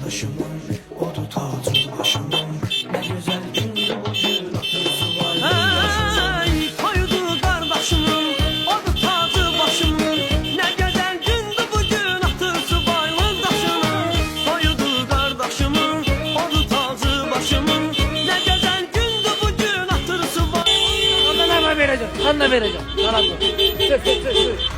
kardeşimin, odu tacı başımın. Ne güzel gündü bugün, atısı var Hey, koydu kardeşimin, odu tacı başımın. Ne güzel gündü bugün, atısı var yoldaşımın. Koydu kardeşimin, odu tacı başımın. Ne güzel gündü bugün, atısı var. Ona ne vereceğim? Sana ne vereceğim? Sana bu. Sür.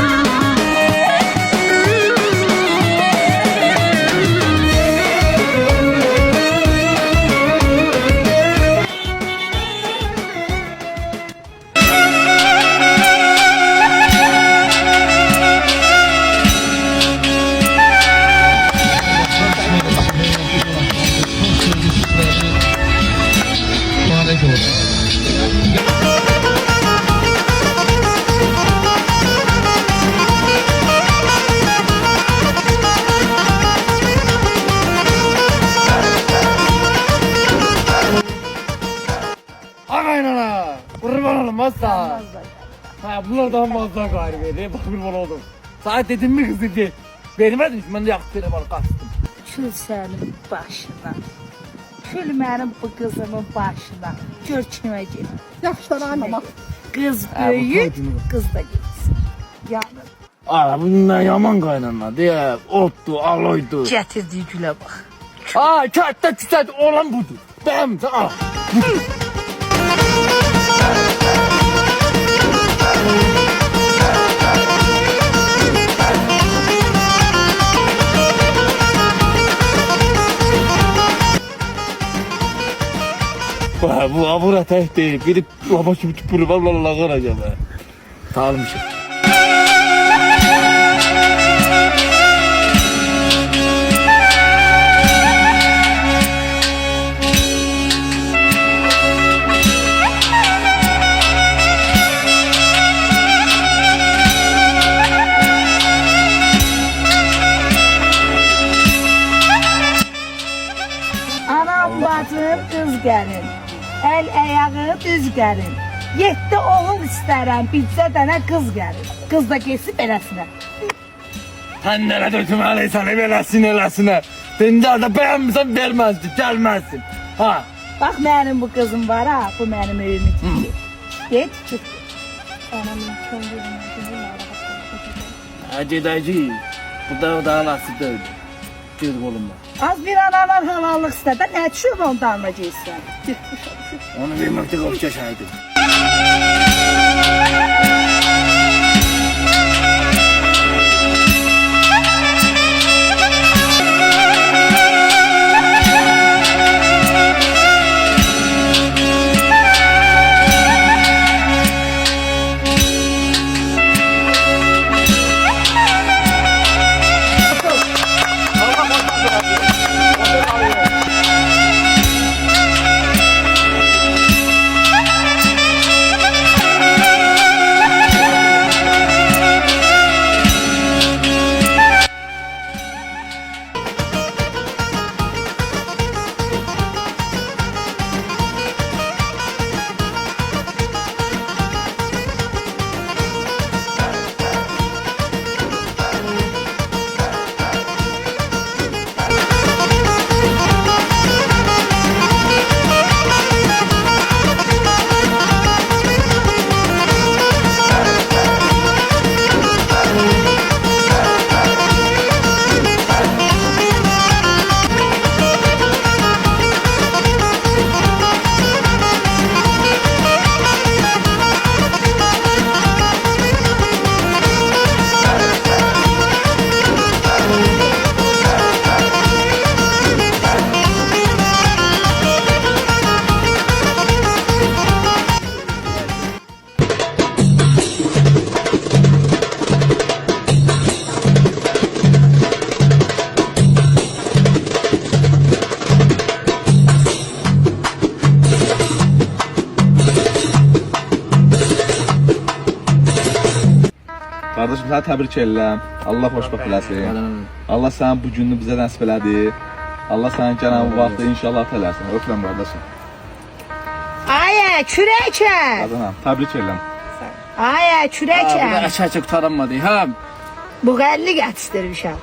Aynen kurban olmazsa. Ha bunlardan mazda gari verdi. Bak kurban oldum. Sana dedim mi kızı diye. Vermedin ben de yaktığını bana kastım. Kül senin başına. Kül benim bu kızımın başına. Gör kimə gedir. Yaxşı ama. Kız bu büyük, kadını. kız da gitsin. Yanır. Aa bundan yaman kaynanmadı ya. Ottu, aloydu. Getirdiği gülə bax. Aa kağıtta küçük olan budur. Benim al. Bu abura tek değil. Gidip lava gibi tüpürü vallahi kıracağım ha. Sağlamışım. Anam bacım kız gəlin. El ayağı düz gəlin. 7 oğul istərəm, bircə dənə qız gəlin. Qız da getsin beləsinə. Sen nerede ötümeliysen evvelesine. Sen de beğenmişsen vermezsin, gelmezsin. Ha. Bax mənim bu qızım var ha, bu mənim evimin tikir. Get, çıx. Anamın köndürməsini Acıdacı. Bu da o da alasıdır. Gül kolumda. Az bir anadan halallıq istədə, nə düşür ondan alacaqsan? Onu vermekte kopça şahidim. Kardeşim sana təbrik edirəm. Allah xoşbəxt eləsin. Allah sənin bu gününü bizə nəsib elədi. Allah sənin gələn vaxtı inşallah eləsin. Öpürəm qardaşım. Ayə, kürəkə. Qazanam. Təbrik edirəm. Ayə, kürəkə. Aşağı çok taranmadı. Ha. Bu 50 gətirmişəm.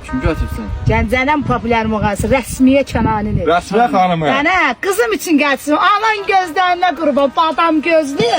Kim götürsün? Gəncənin popüler müğənnisi Rəsmiyə Kənanini. Rəsmiyə xanımı. Mənə qızım üçün gəlsin. Alan gözlərinə qurban, badam gözlü.